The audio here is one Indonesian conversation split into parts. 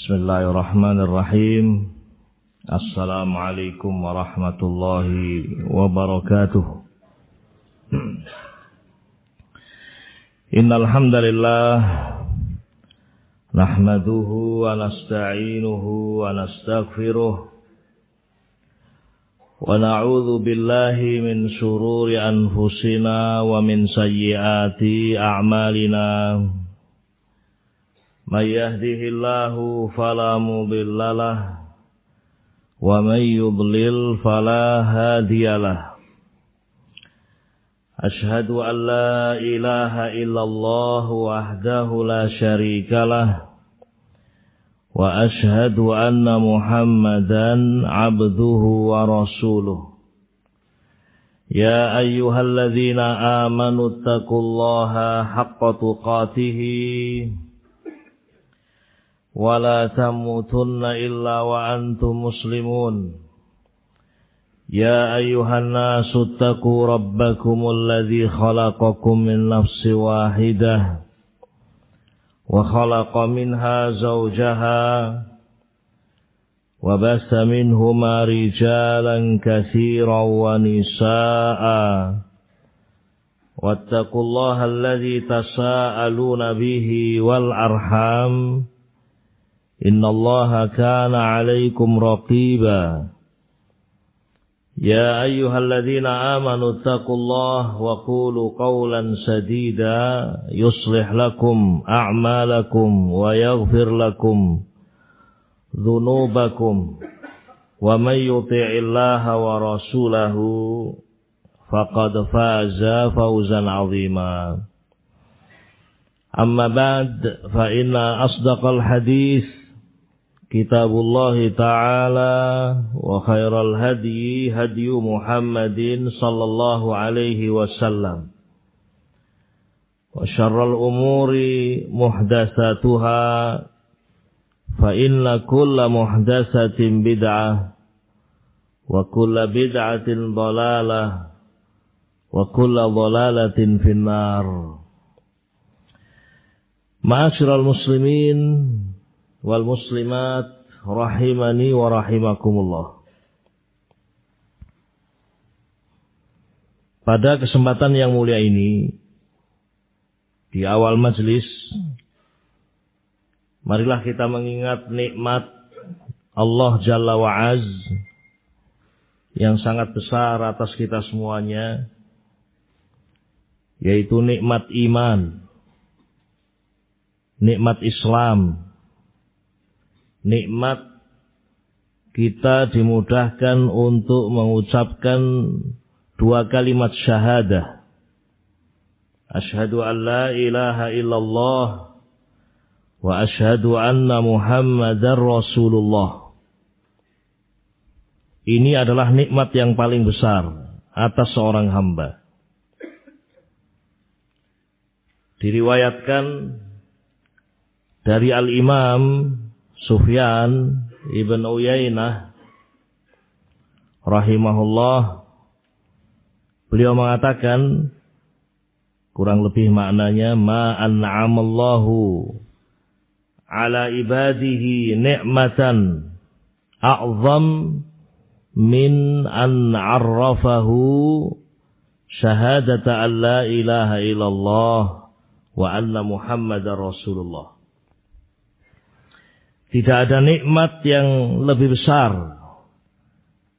Bismillahirrahmanirrahim. Assalamualaikum warahmatullahi wabarakatuh. Innal hamdalillah nahmaduhu wa nasta'inuhu wa nastaghfiruh wa na'udzu billahi min shururi anfusina wa min sayyiati a'malina. Man yahdihillahu fala mudilla lahu wa man yudlil fala hadiyalah. Ashhadu an la ilaha illallah wahdahu la syarikalah wa ashhadu anna Muhammadan abduhu wa rasuluh. Ya ayyuhalladzina amanu taqullaha haqqa tuqatih wa la tamutunna illa wa antum muslimun. Ya ayyuhan nasu taqu rabbakumul ladzi khalaqakum min nafsin wahidah wa khalaqa minha zawjaha wa bassa minhuma rijalan katsiran wa nisaa'a wattaqullaha alladzi tasaaluna bihi wal arham innallaha kana 'alaikum raqiba. Ya ayyuhalladzina amanu taqullaha wa qulu qawlan sadida yuslih lakum a'malakum wa yaghfir lakum dhunubakum wa may yuti'illaha wa rasulahu faqad faza fawzan 'azima. Amma ba'd, fa inna asdaqal hadits Kitabullah Ta'ala wa khairal hadyi hadyu Muhammadin sallallahu alaihi wasallam wa syarral umuri muhdatsatuha fa inna kulla muhdatsatin bid'ah wa kulla bid'atin dhalalah wa kulla dhalalatin finnar. Ma'asyiral muslimin wal muslimat rahimani wa rahimakumullah. Pada kesempatan yang mulia ini, di awal majlis, marilah kita mengingat nikmat Allah Jalla wa Az yang sangat besar atas kita semuanya, yaitu nikmat iman, nikmat Islam, nikmat kita dimudahkan untuk mengucapkan dua kalimat syahadah. Asyhadu an la ilaha illallah wa asyhadu anna Muhammadar Rasulullah. Ini adalah nikmat yang paling besar atas seorang hamba. Diriwayatkan dari Al-Imam Sufyan ibn Uyainah rahimahullah, beliau mengatakan, kurang lebih maknanya, ma an'amallahu ala ibadihi ni'matan a'zam min an 'arrafahu syahadata an la ilaha illallah wa anna Muhammadar Rasulullah. Tidak ada nikmat yang lebih besar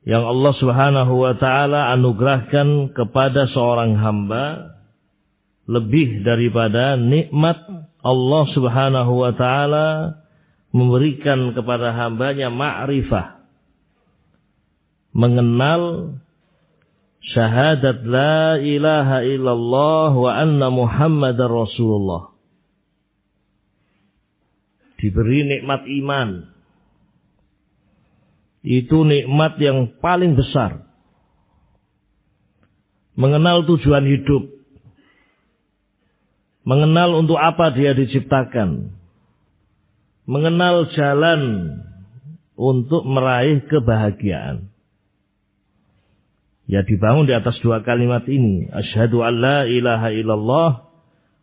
yang Allah Subhanahu wa ta'ala anugerahkan kepada seorang hamba lebih daripada nikmat Allah Subhanahu wa ta'ala memberikan kepada hambanya ma'rifah, mengenal syahadat la ilaha illallah wa anna Muhammadar Rasulullah. Diberi nikmat iman. Itu nikmat yang paling besar. Mengenal tujuan hidup. Mengenal untuk apa dia diciptakan. Mengenal jalan untuk meraih kebahagiaan. Ya, dibangun di atas dua kalimat ini. Asyhadu an la ilaha illallah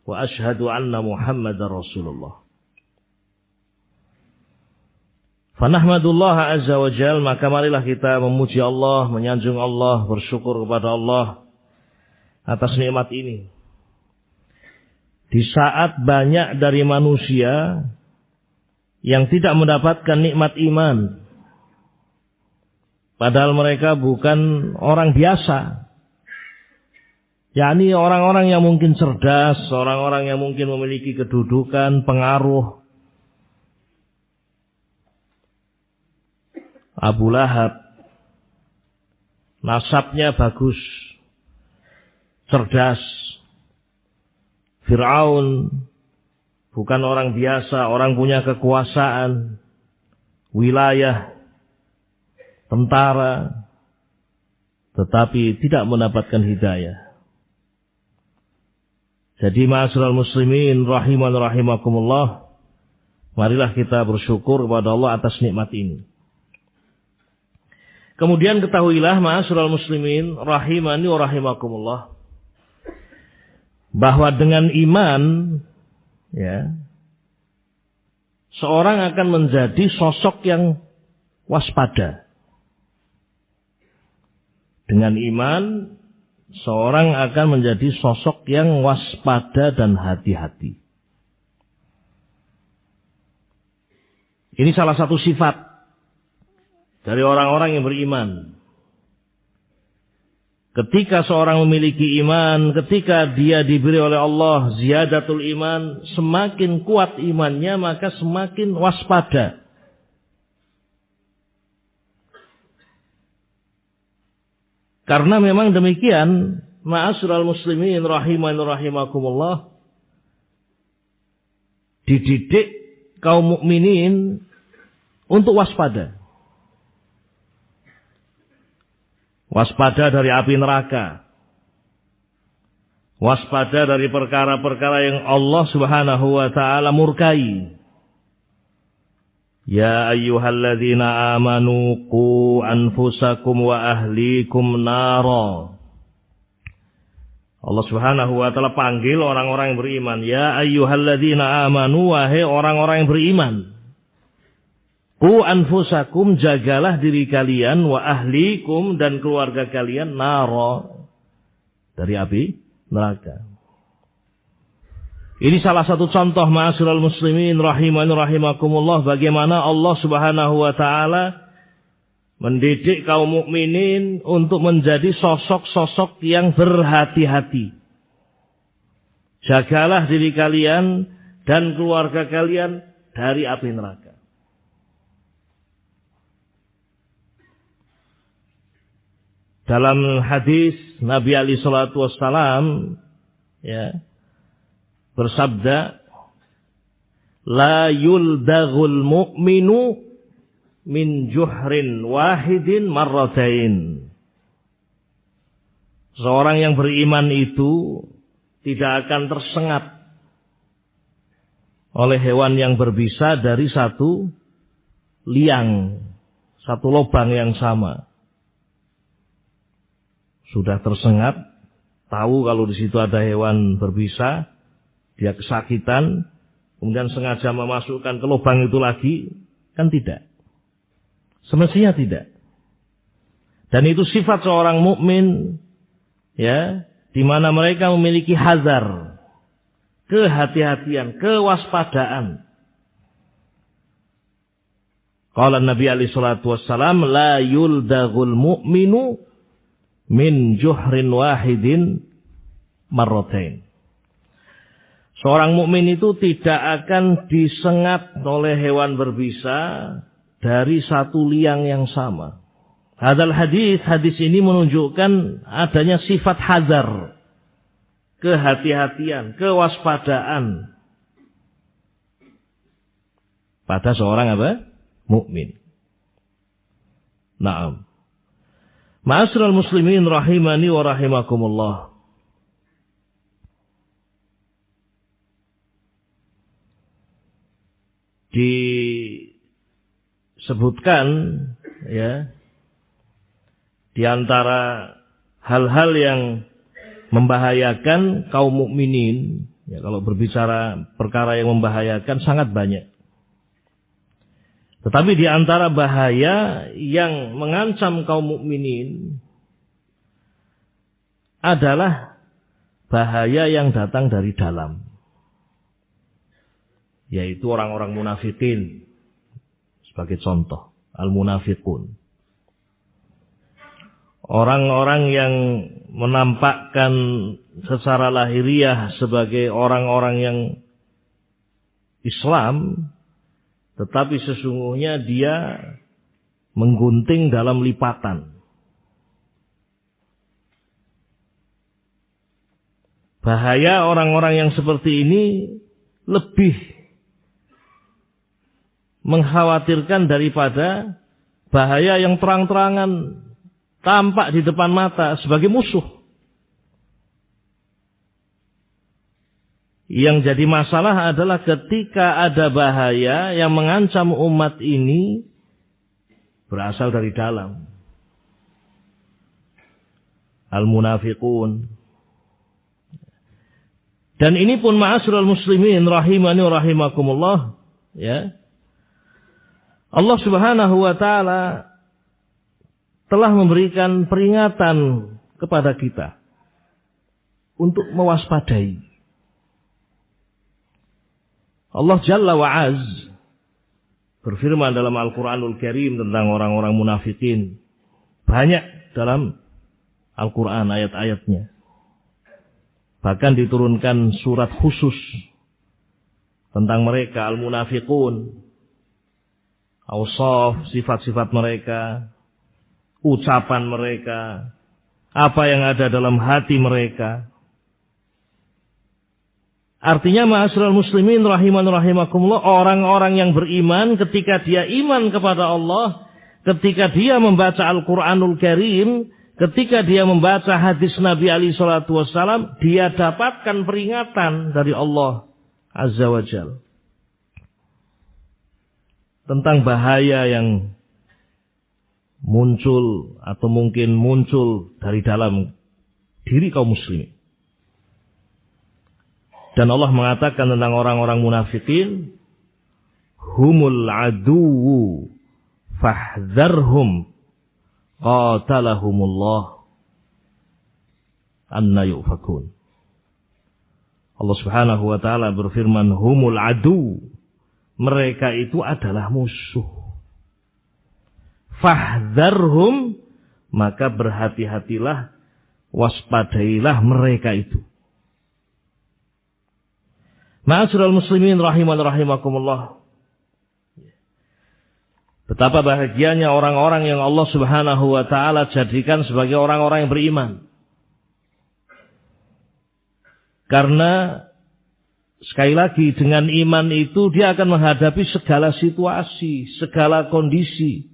wa asyhadu anna Muhammadar Rasulullah. Fanahmadullah azza wa jal, maka marilah kita memuji Allah, menyanjung Allah, bersyukur kepada Allah atas nikmat ini. Di saat banyak dari manusia yang tidak mendapatkan nikmat iman, padahal mereka bukan orang biasa, yakni orang-orang yang mungkin cerdas, orang-orang yang mungkin memiliki kedudukan, pengaruh. Abu Lahab, nasabnya bagus, cerdas. Fir'aun, bukan orang biasa, orang punya kekuasaan, wilayah, tentara, tetapi tidak mendapatkan hidayah. Jadi ma'asyiral muslimin rahiman rahimakumullah, marilah kita bersyukur kepada Allah atas nikmat ini. Kemudian ketahuilah ma'asyiral muslimin rahimani wa rahimakumullah, bahwa dengan iman, ya, seorang akan menjadi sosok yang waspada. Dengan iman, seorang akan menjadi sosok yang waspada dan hati-hati. Ini salah satu sifat dari orang-orang yang beriman. Ketika seorang memiliki iman, ketika dia diberi oleh Allah ziyadatul iman, semakin kuat imannya maka semakin waspada. Karena memang demikian, ma'asyiral muslimin rahimani rahimakumullah, dididik kaum mukminin untuk waspada. Waspada dari api neraka. Waspada dari perkara-perkara yang Allah Subhanahu wa taala murkai. Ya ayyuhalladzina amanu qu anfusakum wa ahlikum nara. Allah Subhanahu wa taala panggil orang-orang yang beriman, ya ayyuhalladzina amanu, wahai orang-orang yang beriman. Qu anfusakum, jagalah diri kalian, wa ahlikum, dan keluarga kalian, nara, dari api neraka. Ini salah satu contoh ma'asyiral muslimin rahimani rahimakumullah, bagaimana Allah Subhanahu wa taala mendidik kaum mukminin untuk menjadi sosok-sosok yang berhati-hati. Jagalah diri kalian dan keluarga kalian dari api neraka. Dalam hadis Nabi alaihi salatu wassalam, ya, bersabda, la yuldaghul mu'minu min juhrin wahidin marratain. Seorang yang beriman itu tidak akan tersengat oleh hewan yang berbisa dari satu liang, satu lubang yang sama. Sudah tersengat, tahu kalau di situ ada hewan berbisa, dia kesakitan, kemudian sengaja memasukkan ke lubang itu lagi, kan tidak. Semestinya tidak. Dan itu sifat seorang mukmin, ya, di mana mereka memiliki hazar, kehati-hatian, kewaspadaan. Qala Nabi alaihi salatu wassalam, la yuldaghul mu'minu min juhrin wahidin marratain. Seorang mukmin itu tidak akan disengat oleh hewan berbisa dari satu liang yang sama. Hadis ini menunjukkan adanya sifat hazar, kehati-hatian, kewaspadaan pada seorang apa? Mukmin. Naam. Ma'asyiral muslimin rahimani wa rahimakumullah. Disebutkan, ya, di antara hal-hal yang membahayakan kaum mukminin, ya, kalau berbicara perkara yang membahayakan sangat banyak. Tetapi di antara bahaya yang mengancam kaum mukminin adalah bahaya yang datang dari dalam, yaitu orang-orang munafikin. Sebagai contoh, al-munafiqun, orang-orang yang menampakkan secara lahiriah sebagai orang-orang yang Islam, tetapi sesungguhnya dia menggunting dalam lipatan. Bahaya orang-orang yang seperti ini lebih mengkhawatirkan daripada bahaya yang terang-terangan tampak di depan mata sebagai musuh. Yang jadi masalah adalah ketika ada bahaya yang mengancam umat ini berasal dari dalam. Al-munafiqun. Dan ini pun ma'asyiral muslimin rahimani wa rahimakumullah, ya. Allah Subhanahu wa taala telah memberikan peringatan kepada kita untuk mewaspadai. Allah Jalla wa Az berfirman dalam Al-Quranul Karim tentang orang-orang munafikin. Banyak dalam Al-Quran ayat-ayatnya. Bahkan diturunkan surat khusus tentang mereka, al-munafiqun. Awsaf, sifat-sifat mereka, ucapan mereka, apa yang ada dalam hati mereka. Artinya ma'asyiral muslimin rahiman rahimakumullah, orang-orang yang beriman ketika dia iman kepada Allah, ketika dia membaca Al-Quranul Karim, ketika dia membaca hadis Nabi alaihi salatu wassalam, dia dapatkan peringatan dari Allah Azza wa Jalla tentang bahaya yang muncul atau mungkin muncul dari dalam diri kaum muslimin. Dan Allah mengatakan tentang orang-orang munafikin, humul aduwu fahdharhum qatalahumullah anna yufakun. Allah Subhanahu wa taala berfirman, humul adu, mereka itu adalah musuh. Fahdharhum, maka berhati-hatilah, waspadailah mereka itu. Ma'asyiral muslimin rahiman rahimakumullah. Betapa bahagianya orang-orang yang Allah Subhanahu wa taala jadikan sebagai orang-orang yang beriman. Karena sekali lagi dengan iman itu dia akan menghadapi segala situasi, segala kondisi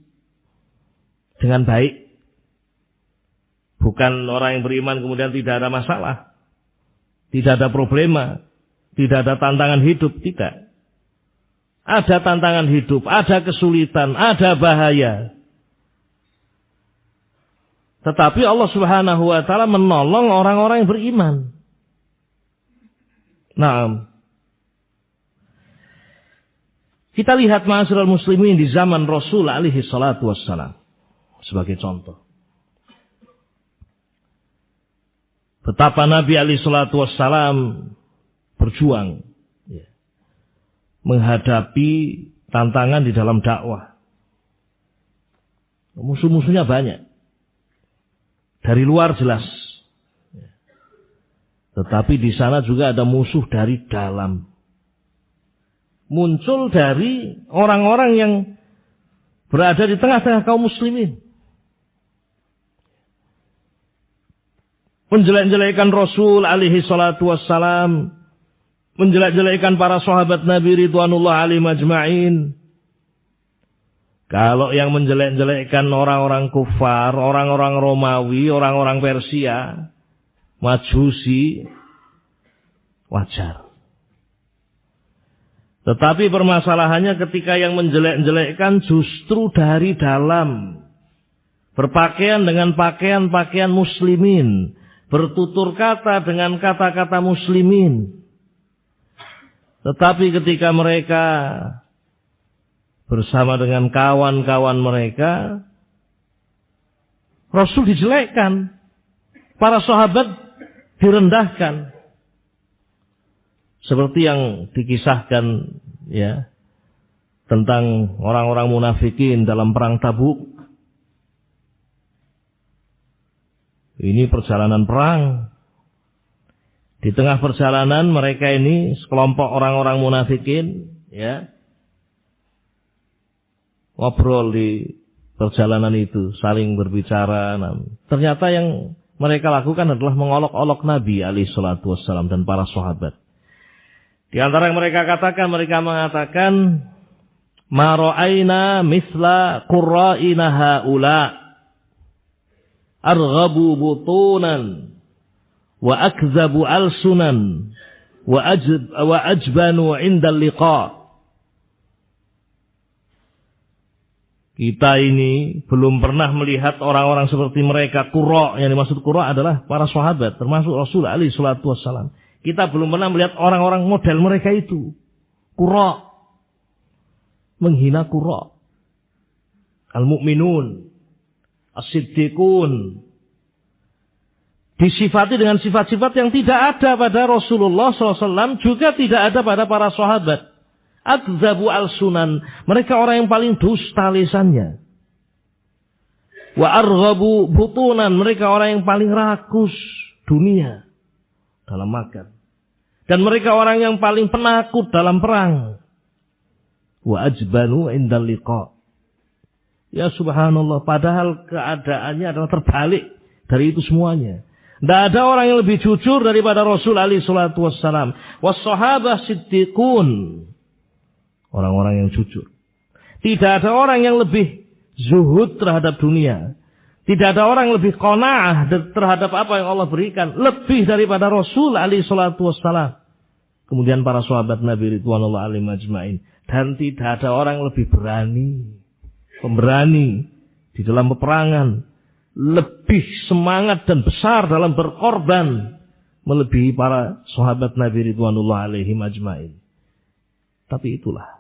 dengan baik. Bukan orang yang beriman kemudian tidak ada masalah, tidak ada problema, tidak ada tantangan hidup, tidak. Ada tantangan hidup, ada kesulitan, ada bahaya. Tetapi Allah Subhanahu wa taala menolong orang-orang yang beriman. Nah, kita lihat ma'asyiral muslimin di zaman Rasul alaihi salatu wassalam sebagai contoh. Betapa Nabi alaihi salatu wassalam berjuang menghadapi tantangan di dalam dakwah. Musuh-musuhnya banyak. Dari luar jelas. Tetapi di sana juga ada musuh dari dalam. Muncul dari orang-orang yang berada di tengah-tengah kaum muslimin. Menjelek-jelekan Rasul alaihi salatu wassalam, menjelek-jelekan para sahabat Nabi ridwanullah alaihim ajma'in. Kalau yang menjelek-jelekkan orang-orang kufar, orang-orang Romawi, orang-orang Persia, Majusi, wajar. Tetapi permasalahannya ketika yang menjelek-jelekkan justru dari dalam, berpakaian dengan pakaian-pakaian muslimin, bertutur kata dengan kata-kata muslimin. Tetapi ketika mereka bersama dengan kawan-kawan mereka, Rasul dijelekkan, para sahabat direndahkan. Seperti yang dikisahkan ya tentang orang-orang munafikin dalam perang Tabuk. Ini perjalanan perang. Di tengah perjalanan mereka ini sekelompok orang-orang munafikin ya ngobrol di perjalanan itu, saling berbicara. Ternyata yang mereka lakukan adalah mengolok-olok Nabi alaihi salatu wassalam dan para sahabat. Di antara yang mereka mengatakan, ma ra'aina misla qurra'ina haula arghabu butunan wa akzabu alsunan wa ajbanu 'inda liqa. Kita ini belum pernah melihat orang-orang seperti mereka. Qurra, yang dimaksud qurra adalah para sahabat, termasuk Rasul alaihi salatu wassalam. Kita belum pernah melihat orang-orang model mereka itu. Qurra, menghina qurra. Al-mu'minun, as-siddiqun, disifati dengan sifat-sifat yang tidak ada pada Rasulullah SAW, juga tidak ada pada para sahabat. Akzabu al-sunan, mereka orang yang paling dusta lisannya. Wa arghabu butunan, mereka orang yang paling rakus dunia dalam makan. Dan mereka orang yang paling penakut dalam perang. Wa ajbanu indal liqa. Ya subhanallah, padahal keadaannya adalah terbalik dari itu semuanya. Tidak ada orang yang lebih jujur daripada Rasul alaihi salatu wassalam. Was-sahabah siddiqun, orang-orang yang jujur. Tidak ada orang yang lebih zuhud terhadap dunia. Tidak ada orang yang lebih qanaah terhadap apa yang Allah berikan. Lebih daripada Rasul alaihi salatu wassalam. Kemudian para sahabat Nabi ridwanullah alaihim ajma'in. Dan tidak ada orang yang lebih berani, pemberani di dalam peperangan. Lebih semangat dan besar dalam berkorban. Melebihi para sahabat Nabi ridwanullah alaihim ajma'in. Tapi itulah.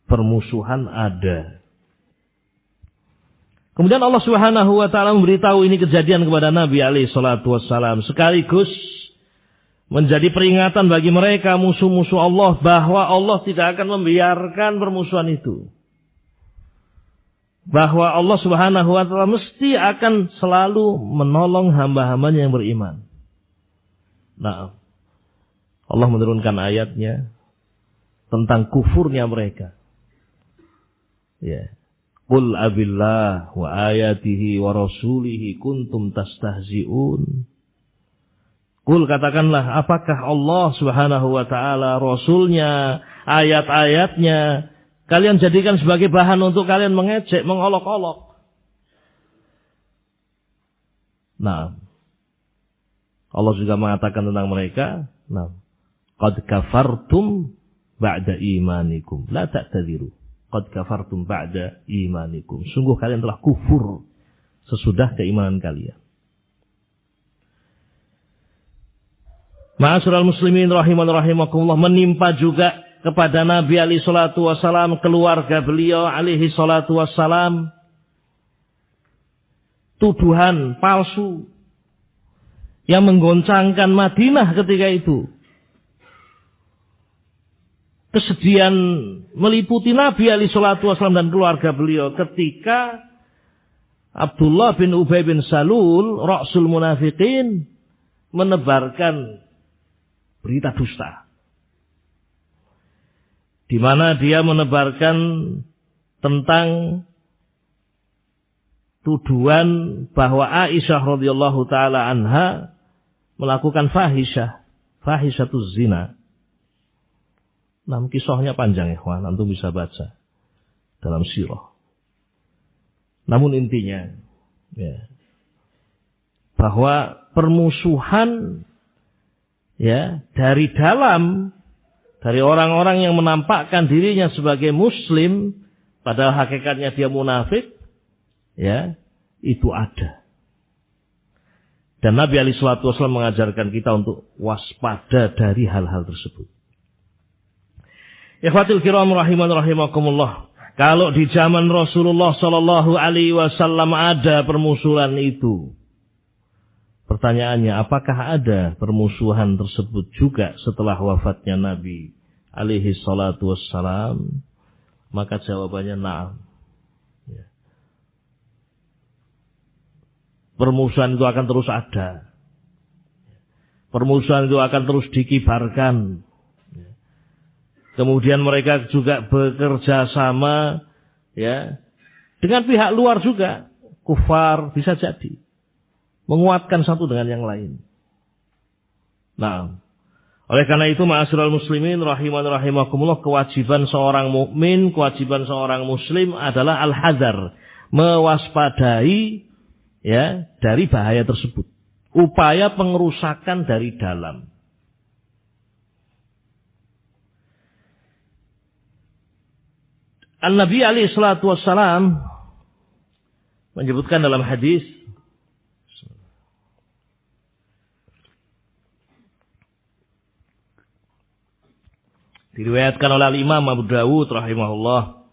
Permusuhan ada. Kemudian Allah Subhanahu wa taala memberitahu ini kejadian kepada Nabi alaihi salatu wassalam, sekaligus menjadi peringatan bagi mereka musuh-musuh Allah bahwa Allah tidak akan membiarkan permusuhan itu. Bahwa Allah Subhanahu wa taala mesti akan selalu menolong hamba-hambanya yang beriman. Nah, Allah menurunkan ayatnya tentang kufurnya mereka. Ya. Qul abillah wa ayatihi wa rasulihi kuntum tastahzi'un. Qul, katakanlah, apakah Allah Subhanahu wa taala, Rasulnya, ayat-ayatnya kalian jadikan sebagai bahan untuk kalian mengejek, mengolok-olok. Nah, Allah juga mengatakan tentang mereka, nah, qad kafartum ba'da imanikum la ta'tadiru. Qad kafartum ba'da imanikum. Sungguh kalian telah kufur sesudah keimanan kalian. Ma'asyiral muslimin rahiman rahimakumullah, menimpa juga kepada Nabi alaihi salatu wassalam, keluarga beliau alaihi salatu wassalam, tuduhan palsu yang menggoncangkan Madinah ketika itu. Kesedihan meliputi Nabi alaihi salatu wassalam dan keluarga beliau ketika Abdullah bin Ubay bin Salul, Ra'sul Munafiqin, menebarkan berita dusta. Di mana dia menebarkan tentang tuduhan bahwa Aisyah radhiyallahu taala anha melakukan fahishatuz zina. Nah, kisahnya panjang, ikhwan, antum bisa baca dalam sirah. Namun intinya, ya, bahwa permusuhan, ya, dari dalam, dari orang-orang yang menampakkan dirinya sebagai Muslim, padahal hakikatnya dia munafik, ya, itu ada. Dan Nabi alaihi salatu wasallam mengajarkan kita untuk waspada dari hal-hal tersebut. Ikhwatul kiram rahiman rahimakumullah. Kalau di zaman Rasulullah sallallahu alaihi wasallam ada permusuhan itu, pertanyaannya, apakah ada permusuhan tersebut juga setelah wafatnya Nabi alaihi salatu wassalam? Maka jawabannya na'am. Ya. Permusuhan itu akan terus ada. Permusuhan itu akan terus dikibarkan. Kemudian mereka juga bekerja sama ya dengan pihak luar juga, kufar bisa jadi menguatkan satu dengan yang lain. Nah, oleh karena itu ma'asyiral muslimin rahiman rahimakumullah, kewajiban seorang mukmin, kewajiban seorang muslim adalah al-hadzar, mewaspadai ya dari bahaya tersebut. Upaya pengerusakan dari dalam. An-Nabi alaihi salatu wassalam menyebutkan dalam hadis, diriwayatkan oleh Imam Abu Dawud rahimahullah,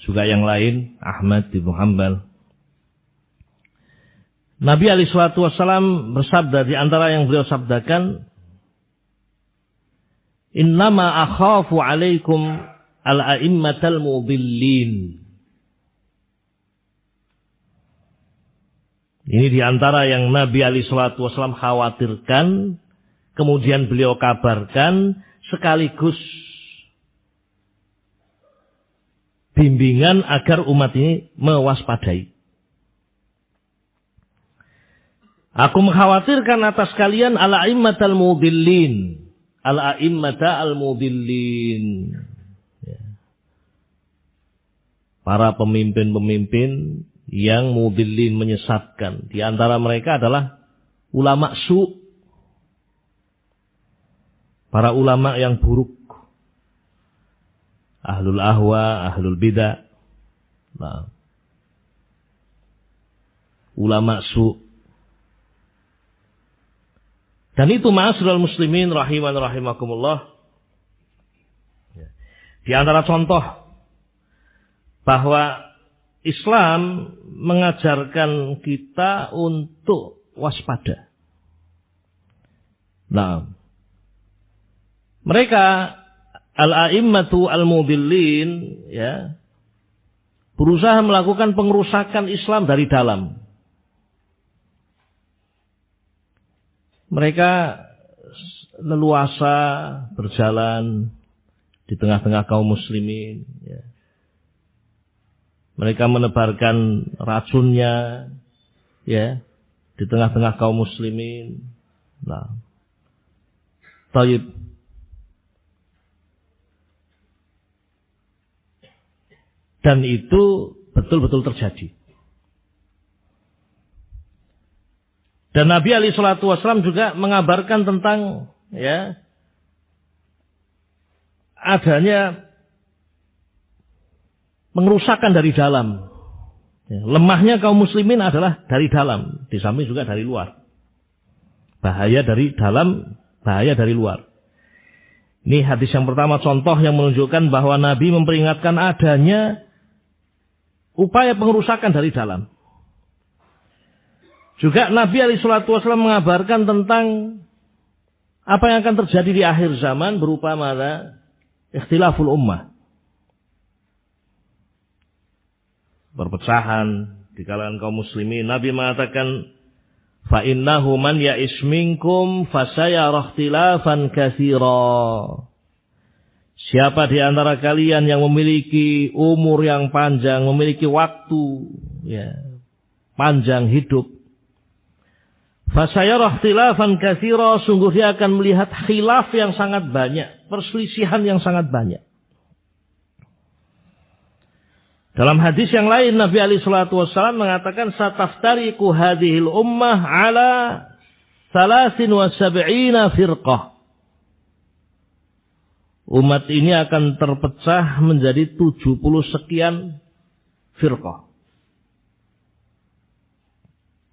juga yang lain, Ahmad bin Hanbal. Nabi alaihi salatu wassalam bersabda, di antara yang beliau sabdakan, innama akhafu alaikum al-a'immatal mudillin. Ini di antara yang Nabi alaihi salatu wasallam khawatirkan, kemudian beliau kabarkan sekaligus bimbingan agar umat ini mewaspadai. Aku mengkhawatirkan atas kalian al-a'immatal mudillin. Al-a'immata al-mudillin. Para pemimpin-pemimpin yang mudillin, menyesatkan. Di antara mereka adalah ulama su'. Para ulama yang buruk. Ahlul ahwa, ahlul bidah. Nah. Ulama su'. Dan itu ma'asyiral muslimin rahiman rahimakumullah. Di antara contoh bahwa Islam mengajarkan kita untuk waspada. Nah, mereka al-a'immatu al-mudillin ya berusaha melakukan pengerusakan Islam dari dalam. Mereka leluasa berjalan di tengah-tengah kaum muslimin. Ya. Mereka menebarkan racunnya ya di tengah-tengah kaum muslimin. Nah, taib. Dan itu betul-betul terjadi. Dan Nabi alaihi salatu wasallam juga mengabarkan tentang ya adanya pengerusakan dari dalam. Ya, lemahnya kaum muslimin adalah dari dalam, di samping juga dari luar. Bahaya dari dalam, bahaya dari luar. Ini hadis yang pertama, contoh yang menunjukkan bahwa Nabi memperingatkan adanya upaya pengerusakan dari dalam. Juga Nabi alaihi salatu wasallam mengabarkan tentang apa yang akan terjadi di akhir zaman berupa mana? Ikhtilaful ummah. Perpecahan di kalangan kaum muslimin. Nabi mengatakan, fa innahu man ya'ish minkum fasayara ikhtilafan katsira. Siapa di antara kalian yang memiliki umur yang panjang, memiliki waktu ya panjang hidup, fasayara ikhtilafan katsira, sungguh dia akan melihat khilaf yang sangat banyak, perselisihan yang sangat banyak. Dalam hadis yang lain Nabi alaihi salatu wasallam mengatakan, sataftariqu hadhil ummah ala 73 firqah. Umat ini akan terpecah menjadi 70 sekian firqah.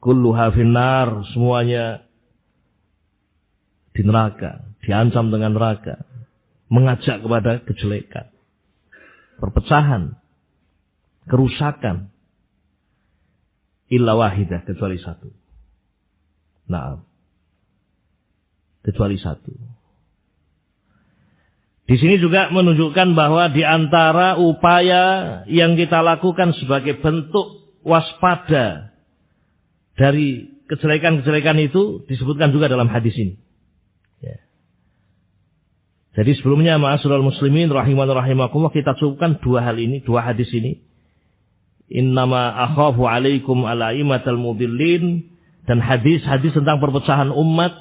Kulluha finnar, semuanya di neraka, diancam dengan neraka. mengajak kepada kejelekan, perpecahan, kerusakan. Illa wahidah, kecuali satu. Nah, kecuali satu. Di sini juga menunjukkan bahwa di antara upaya yang kita lakukan sebagai bentuk waspada dari kejelekan-kejelekan itu disebutkan juga dalam hadis ini. Ya. Jadi sebelumnya ma'asyiral muslimin rahiman rahimakumullah, kita cukupkan dua hal ini, dua hadis ini. Innama akhafu alaikum alaimatal mudillin, dan hadis-hadis tentang perpecahan umat.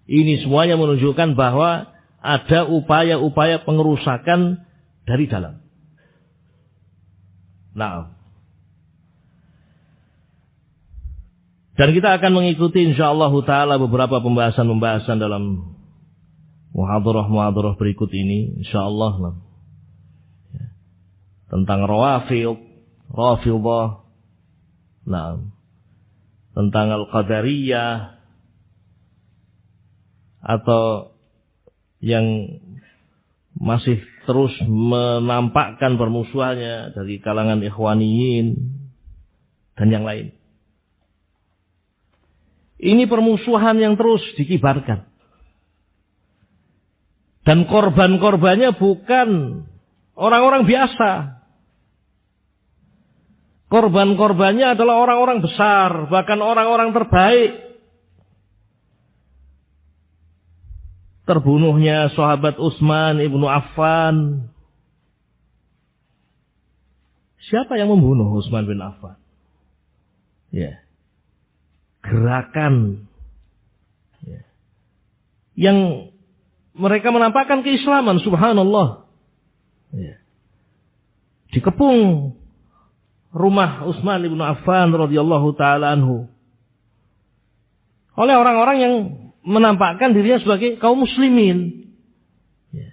Ini semuanya menunjukkan bahwa ada upaya-upaya pengerusakan dari dalam. Nah, dan kita akan mengikuti insyaallah ta'ala beberapa pembahasan-pembahasan dalam muhadharah-muhadharah berikut ini insyaallah. Tentang Rafidah, nah, tentang Al-Qadariyah, atau yang masih terus menampakkan permusuhannya dari kalangan ikhwaniyin dan yang lain. Ini permusuhan yang terus dikibarkan. Dan korban-korbannya bukan orang-orang biasa. Korban-korbannya adalah orang-orang besar, bahkan orang-orang terbaik. Terbunuhnya sahabat Utsman ibnu Affan. Siapa yang membunuh Utsman bin Affan? Ya. Gerakan. Ya. Yang mereka menampakkan keislaman, subhanallah. Ya. Dikepung rumah Utsman ibnu Affan radhiyallahu taala anhu oleh orang-orang yang menampakkan dirinya sebagai kaum muslimin. Ya.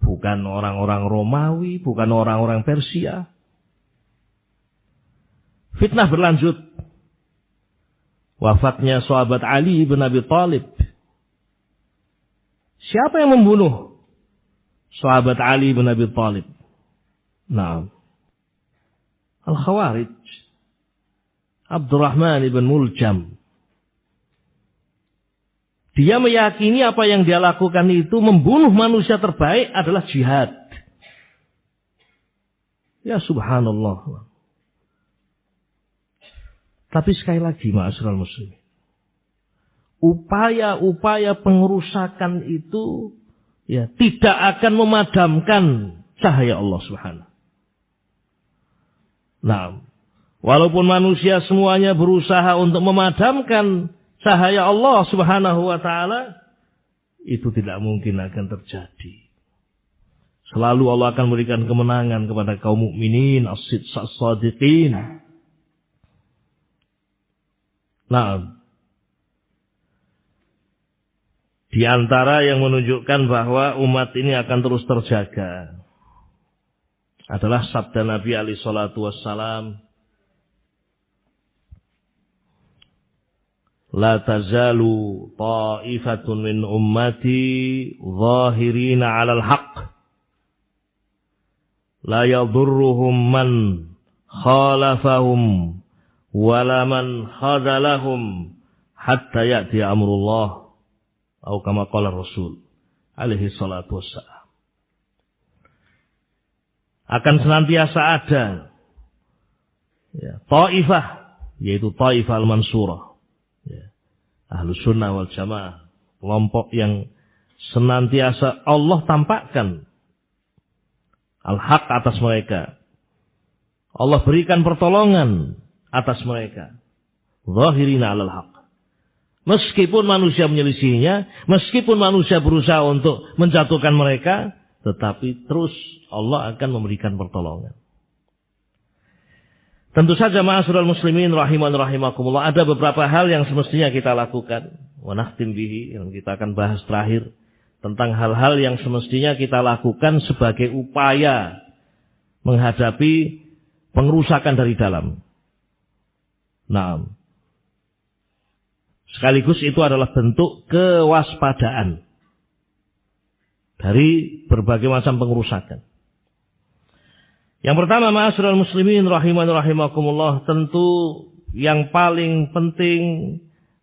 Bukan orang-orang Romawi, bukan orang-orang Persia. Fitnah berlanjut. Wafatnya sahabat Ali bin Abi Thalib. Siapa yang membunuh sahabat Ali bin Abi Thalib? Nah, Al-Khawarij, Abdurrahman ibn Muljam. Dia meyakini apa yang dia lakukan itu, membunuh manusia terbaik, adalah jihad. Ya subhanallah. Tapi sekali lagi ma'asyiral muslimin, upaya-upaya pengerusakan itu ya tidak akan memadamkan cahaya Allah Subhanahu. Nah, walaupun manusia semuanya berusaha untuk memadamkan cahaya Allah Subhanahu wa taala, itu tidak mungkin akan terjadi. Selalu Allah akan memberikan kemenangan kepada kaum mukminin as-shadiqin. Nah, di antara yang menunjukkan bahwa umat ini akan terus terjaga adalah sabda Nabi alaihi salatu wassalam, la tazalu ta'ifatun min ummati zahirina 'alal haqq la yadurruhum man khalafahum wala man khadalahum hatta ya'ti amrullah, atau kama qala Rasul alaihi salatu wassalam. Akan senantiasa ada ya, ta'ifah, yaitu ta'ifah al-mansurah, ya, Ahlus Sunnah wal Jamaah, kelompok yang senantiasa Allah tampakkan al-haq atas mereka. Allah berikan pertolongan atas mereka. Zahirina 'alal haq. Meskipun manusia menyelisihinya, meskipun manusia berusaha untuk menjatuhkan mereka, tetapi terus Allah akan memberikan pertolongan. Tentu saja ma'asyiral muslimin rahiman rahimakumullah, ada beberapa hal yang semestinya kita lakukan. Wa nakhtim bihi, yang kita akan bahas terakhir tentang hal-hal yang semestinya kita lakukan sebagai upaya menghadapi pengerusakan dari dalam. Nah, sekaligus itu adalah bentuk kewaspadaan. dari berbagai macam pengerusakan. Yang pertama, ma'asyiral muslimin rahiman rahimakumullah, tentu yang paling penting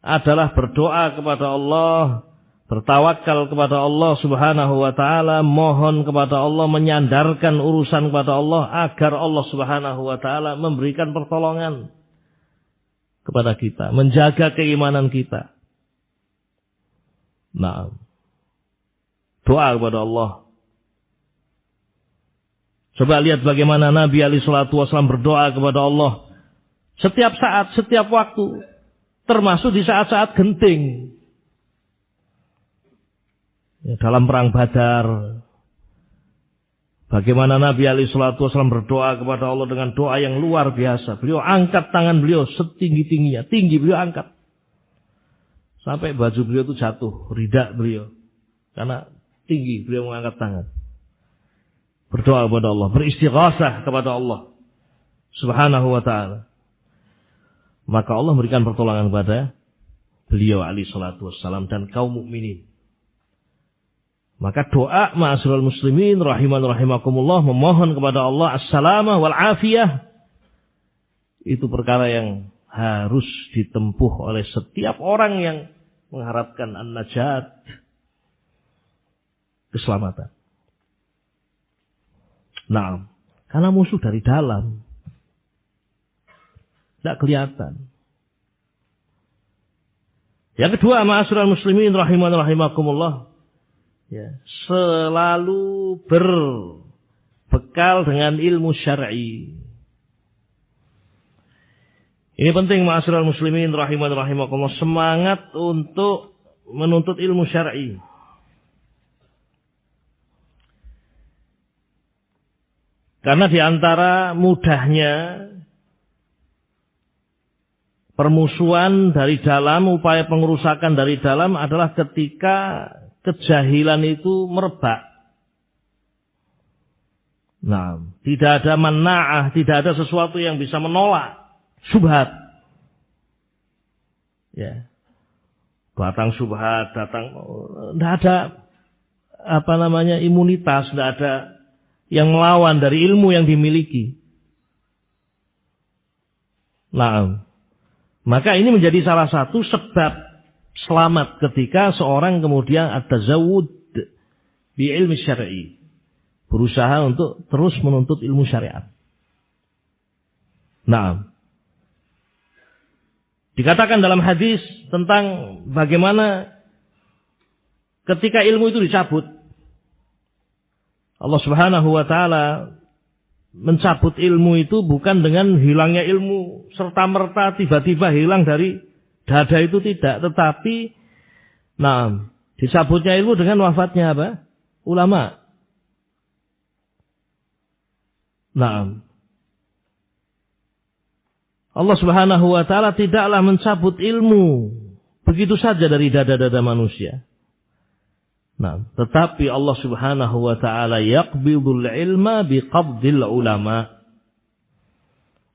adalah berdoa kepada Allah, bertawakal kepada Allah Subhanahu wa taala, mohon kepada Allah, menyandarkan urusan kepada Allah agar Allah Subhanahu wa taala memberikan pertolongan kepada kita, menjaga keimanan kita. Nah, doa kepada Allah. Coba lihat bagaimana Nabi alaihi salatu wasallam berdoa kepada Allah setiap saat, setiap waktu, termasuk di saat-saat genting. Ya, dalam perang Badar, bagaimana Nabi alaihi salatu wasallam berdoa kepada Allah dengan doa yang luar biasa. Beliau angkat tangan beliau setinggi-tingginya, tinggi beliau angkat. Sampai baju beliau itu jatuh, ridak beliau. Karena tinggi beliau mengangkat tangan. Berdoa kepada Allah, beristighasah kepada Allah Subhanahu wa ta'ala. Maka Allah memberikan pertolongan kepada beliau alaihi salatu wassalam dan kaum mukminin. Maka doa ma'asyiral muslimin rahiman rahimakumullah, memohon kepada Allah as-salamah wal afiyah, itu perkara yang harus ditempuh oleh setiap orang yang mengharapkan an-najat, keselamatan. Nah, karena musuh dari dalam tidak kelihatan. Yang kedua, ma'asyiral muslimin rahiman rahimakumullah, ya, selalu berbekal dengan ilmu syar'i. Ini penting ma'asyiral muslimin rahiman rahimakumullah, semangat untuk menuntut ilmu syar'i. Karena di antara mudahnya permusuhan dari dalam, upaya pengerusakan dari dalam adalah ketika kejahilan itu merebak. Nah, tidak ada mana'ah, tidak ada sesuatu yang bisa menolak syubhat. Ya. Datang syubhat, tidak ada imunitas, tidak ada yang melawan dari ilmu yang dimiliki. Nah, maka ini menjadi salah satu sebab selamat ketika seorang kemudian at-tazawwud bi ilmi syar'i, berusaha untuk terus menuntut ilmu syariat. Nah, dikatakan dalam hadis tentang bagaimana ketika ilmu itu dicabut, Allah Subhanahu wa ta'ala mencabut ilmu itu bukan dengan hilangnya ilmu serta-merta tiba-tiba hilang dari dada itu, tidak, tetapi dicabutnya ilmu dengan wafatnya apa? Ulama. Allah Subhanahu wa ta'ala tidaklah mencabut ilmu begitu saja dari dada-dada manusia. Tetapi Allah Subhanahu wa ta'ala yaqbidul ilma biqabdil ulama.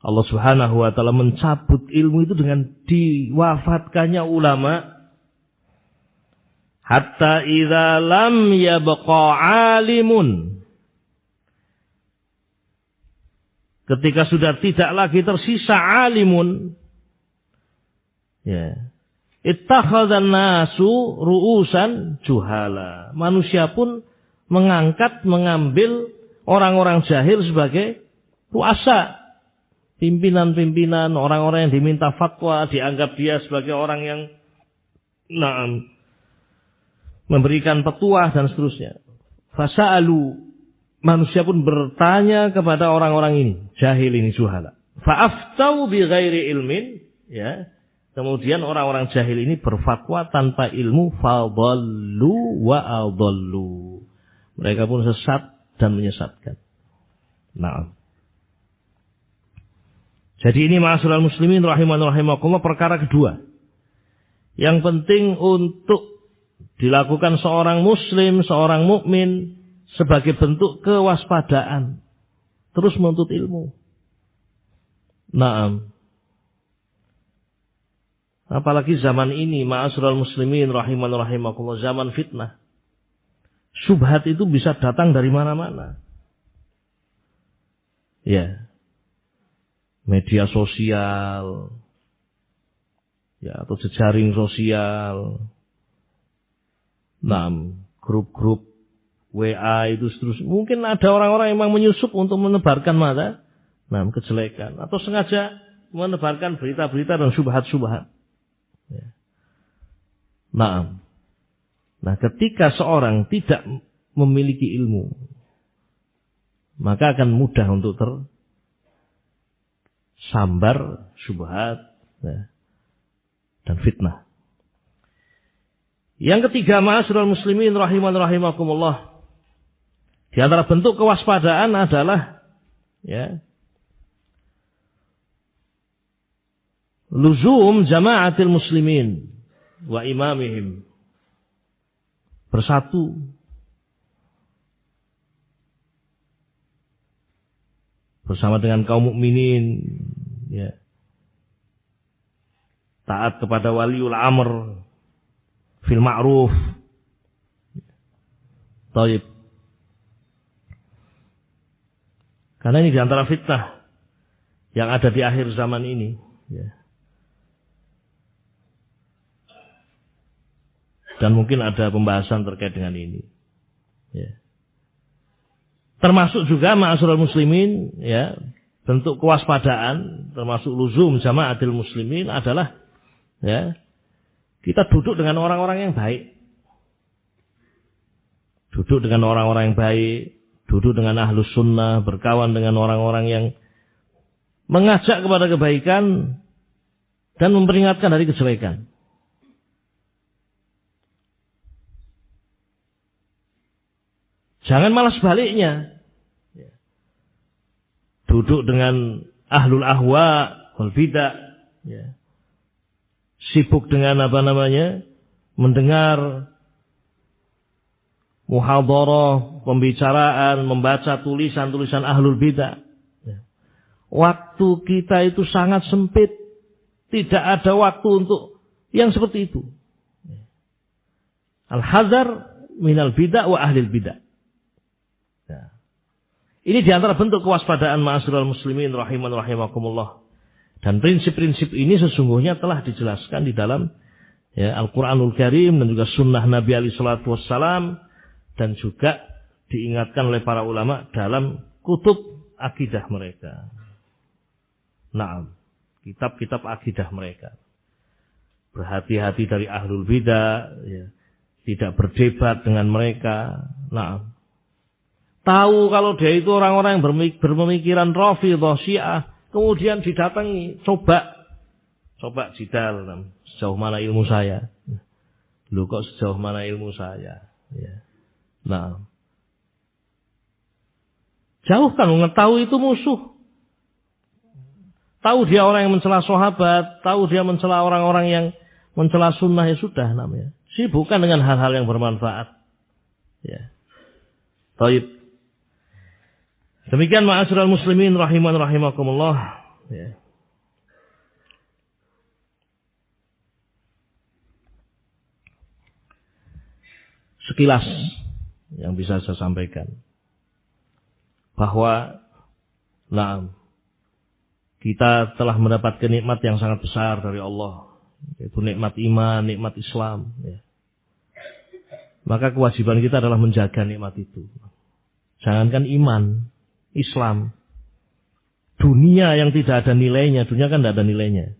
Allah Subhanahu wa ta'ala mencabut ilmu itu dengan diwafatkannya ulama. Hatta idza lam yabqa alimun. Ketika sudah tidak lagi tersisa alimun, ya, ittakhadhan nasu ru'usan juhala. Manusia pun mengambil orang-orang jahil sebagai ru'asa, pimpinan-pimpinan, orang-orang yang diminta fatwa, dianggap dia sebagai orang yang memberikan petuah dan seterusnya. Fasa'alu, manusia pun bertanya kepada orang-orang ini, jahil ini, juhala. Fa'aftau bi ghairi ilmin, ya. Kemudian orang-orang jahil ini berfatwa tanpa ilmu, fadallu wa adallu. Mereka pun sesat dan menyesatkan. Nah. Jadi ini ma'asyiral muslimin rahiman rahimakumullah, perkara kedua yang penting untuk dilakukan seorang muslim, seorang mukmin sebagai bentuk kewaspadaan, terus menuntut ilmu. Naam. Apalagi zaman ini, ma'asyiral muslimin rahiman rahimakumullah, zaman fitnah. Syubhat itu bisa datang dari mana-mana. Ya. Media sosial. Ya, atau jejaring sosial. Nah, grup-grup WA itu terus. Mungkin ada orang-orang yang memang menyusup untuk menebarkan kejelekan. Atau sengaja menebarkan berita-berita dan syubhat-syubhat. Ya. Nah, ketika seorang tidak memiliki ilmu, maka akan mudah untuk tersambar syubhat dan fitnah. Yang ketiga, ma'asyiral muslimin rahiman rahimakumullah. Di antara bentuk kewaspadaan adalah luzum jama'atil muslimin wa imamihim. Bersatu. Bersama dengan kaum mukminin, taat kepada waliul amr fil ma'ruf. Taib. Karena ini diantara fitnah yang ada di akhir zaman ini. Dan mungkin ada pembahasan terkait dengan ini. Termasuk juga ma'asyiral muslimin, bentuk kewaspadaan, termasuk luzum jama'atil muslimin adalah kita duduk dengan orang-orang yang baik. Duduk dengan orang-orang yang baik, duduk dengan ahlus sunnah, berkawan dengan orang-orang yang mengajak kepada kebaikan dan memperingatkan dari kejelekan. Jangan malah sebaliknya. Duduk dengan ahlul ahwa wal bidah, sibuk dengan mendengar muhadharah, pembicaraan, membaca tulisan-tulisan ahlul bidah. Waktu kita itu sangat sempit. Tidak ada waktu untuk yang seperti itu. Al-hazar minal bidah wa ahlil bidah. Ini diantara bentuk kewaspadaan ma'asyiral muslimin rahiman rahimakumullah. Dan prinsip-prinsip ini sesungguhnya telah dijelaskan di dalam Al-Quranul Karim dan juga sunnah Nabi alaihi salatu wassalam, dan juga diingatkan oleh para ulama dalam kutub akidah mereka. Naam, kitab-kitab akidah mereka. Berhati-hati dari ahlul bidah, tidak berdebat dengan mereka. Naam. Tahu kalau dia itu orang-orang yang berpemikiran Rafidhah Syiah, kemudian didatangi, coba jidal, sejauh mana ilmu saya. Loh, kok sejauh mana ilmu saya? Nah, jauhkan, mengetahui itu musuh. Tahu dia orang yang mencela sahabat, tahu dia mencela orang-orang yang mencela sunnah, ya sudah namanya. Sibukkan dengan hal-hal yang bermanfaat. Taib. Demikian ma'asyiral muslimin rahiman rahimakumullah. Sekilas yang bisa saya sampaikan, bahwa kita telah mendapatkan nikmat yang sangat besar dari Allah, yaitu nikmat iman, nikmat Islam. Maka kewajiban kita adalah menjaga nikmat itu. Jangankan iman, Islam, dunia yang tidak ada nilainya, dunia kan tidak ada nilainya.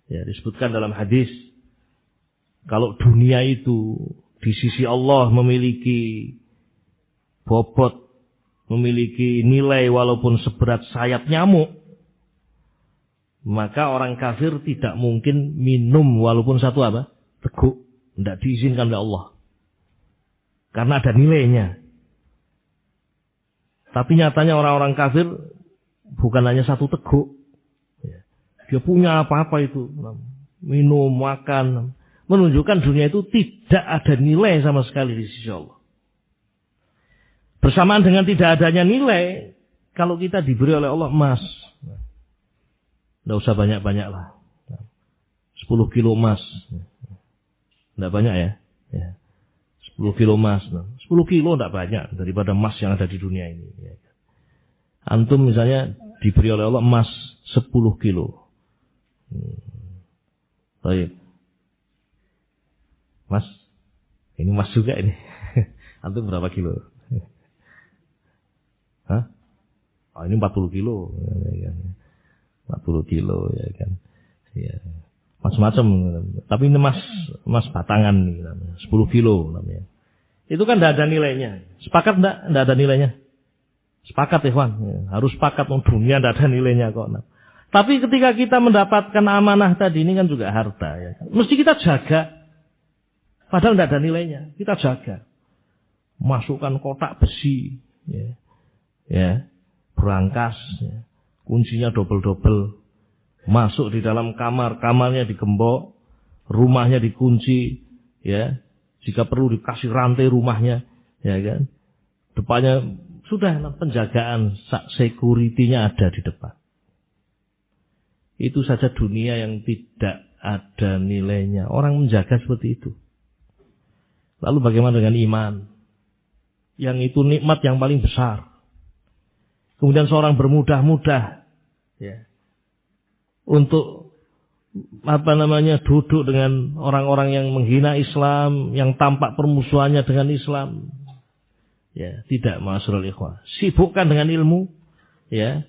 Disebutkan dalam hadis, kalau dunia itu di sisi Allah memiliki bobot, memiliki nilai walaupun seberat sayap nyamuk, maka orang kafir tidak mungkin minum walaupun satu teguk, tidak diizinkan oleh Allah, karena ada nilainya. Tapi nyatanya orang-orang kafir bukan hanya satu teguk. Dia punya apa-apa itu. Minum, makan. Menunjukkan dunia itu tidak ada nilai sama sekali di sisi Allah. Bersamaan dengan tidak adanya nilai, kalau kita diberi oleh Allah emas, tidak usah banyak-banyak lah. 10 kilo emas. Tidak banyak ya. 10 kilo emas. Nah, 10 kilo tidak banyak daripada emas yang ada di dunia ini. Antum misalnya diberi oleh Allah emas 10 kilo. Baik. Mas, ini emas juga ini. Antum berapa kilo? Hah? Oh, ini 40 kilo. 40 kilo ya kan. Ya. Macam-macam. Tapi ini emas batangan nih, 10 kilo namanya. Itu kan tidak ada nilainya. Sepakat enggak? Tidak ada nilainya. Sepakat ikhwan. Ya, harus sepakat, dunia tidak ada nilainya kok. Nah. Tapi ketika kita mendapatkan amanah tadi, ini kan juga harta. Ya. Mesti kita jaga. Padahal tidak ada nilainya. Kita jaga. Masukkan kotak besi. Ya. Berangkas. Ya. Kuncinya double-double. Masuk di dalam kamar. Kamarnya digembok. Rumahnya dikunci. Ya. Jika perlu dikasih rantai rumahnya. Ya kan. Depannya sudah penjagaan. Security-nya ada di depan. Itu saja dunia yang tidak ada nilainya. Orang menjaga seperti itu. Lalu bagaimana dengan iman? Yang itu nikmat yang paling besar. Kemudian seorang bermudah-mudah ya, untuk duduk dengan orang-orang yang menghina Islam, yang tampak permusuhannya dengan Islam. Ya, tidak, ma'asyiral ikhwah. Sibukkan dengan ilmu, ya.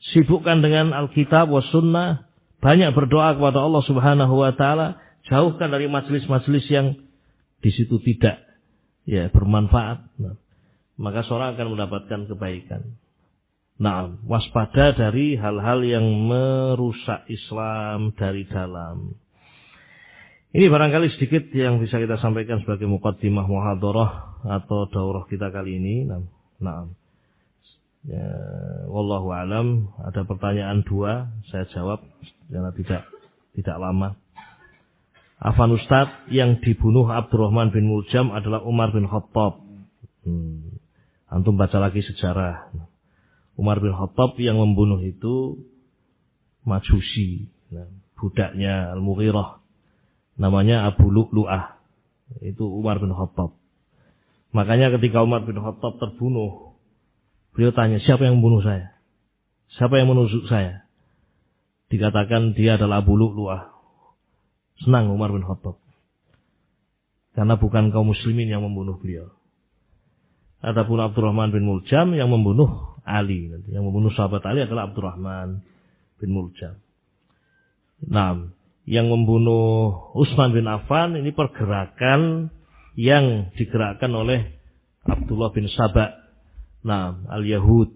Sibukkan dengan Alkitab was sunnah, banyak berdoa kepada Allah Subhanahu wa taala, jauhkan dari majelis-majelis yang di situ tidak ya bermanfaat. Nah, maka seorang akan mendapatkan kebaikan. Nah, waspada dari hal-hal yang merusak Islam dari dalam. Ini barangkali sedikit yang bisa kita sampaikan sebagai muqaddimah muhadharah atau daurah kita kali ini. Nah. Ya, wallahu alam. Ada pertanyaan 2, saya jawab karena tidak lama. Afan Ustaz, yang dibunuh Abdurrahman bin Muljam adalah Umar bin Khattab. Antum baca lagi sejarah. Umar bin Khattab yang membunuh itu Majusi, budaknya Al-Mughirah, namanya Abu Lu'lu'ah. Itu Umar bin Khattab. Makanya ketika Umar bin Khattab terbunuh, beliau tanya, siapa yang membunuh saya? Siapa yang menusuk saya? Dikatakan dia adalah Abu Lu'lu'ah. Senang Umar bin Khattab. Karena bukan kaum muslimin yang membunuh beliau. Adapun Abdurrahman bin Muljam yang membunuh Ali. Yang membunuh sahabat Ali adalah Abdurrahman bin Muljam. Nah, yang membunuh Utsman bin Affan ini pergerakan yang digerakkan oleh Abdullah bin Saba. Nah, Al-Yahud.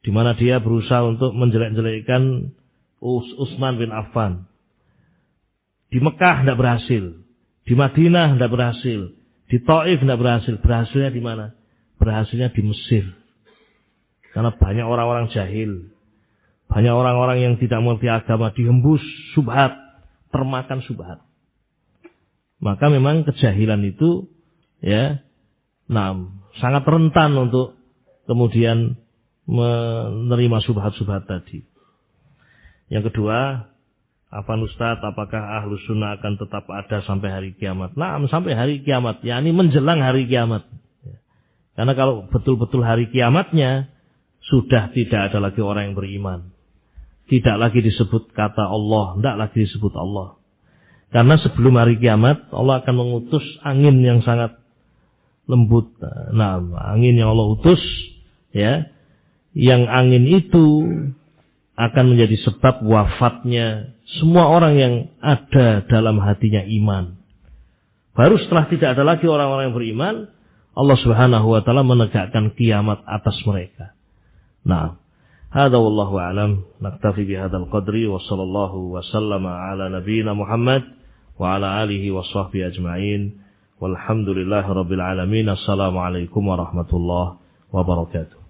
Di mana dia berusaha untuk menjelek-jelekkan Utsman bin Affan. Di Mekah tidak berhasil. Di Madinah tidak berhasil. Di Taif tidak berhasil. Berhasilnya di mana? Berhasilnya di Mesir. Karena banyak orang-orang jahil. Banyak orang-orang yang tidak mengerti agama. Dihembus subhat. Termakan subhat. Maka memang kejahilan itu ya, sangat rentan untuk kemudian menerima subhat-subhat tadi. Yang kedua, Afan Ustaz, apakah Ahlus Sunnah akan tetap ada sampai hari kiamat? Nah, sampai hari kiamat, yakni menjelang hari kiamat. Karena kalau betul-betul hari kiamatnya, sudah tidak ada lagi orang yang beriman. Tidak lagi disebut kata Allah, tidak lagi disebut Allah. Karena sebelum hari kiamat, Allah akan mengutus angin yang sangat lembut. Nah, angin yang Allah utus, ya, yang angin itu akan menjadi sebab wafatnya semua orang yang ada dalam hatinya iman. Baru setelah tidak ada lagi orang-orang yang beriman, Allah Subhanahu wa taala menegakkan kiamat atas mereka. Nah, hadza wallahu alam. Naktafi bihadzal qadri wa sallallahu wa sallama ala nabiyyina Muhammad wa ala alihi wa sahbihi ajma'in. Walhamdulillahirabbil alamin. Assalamualaikum warahmatullahi wabarakatuh.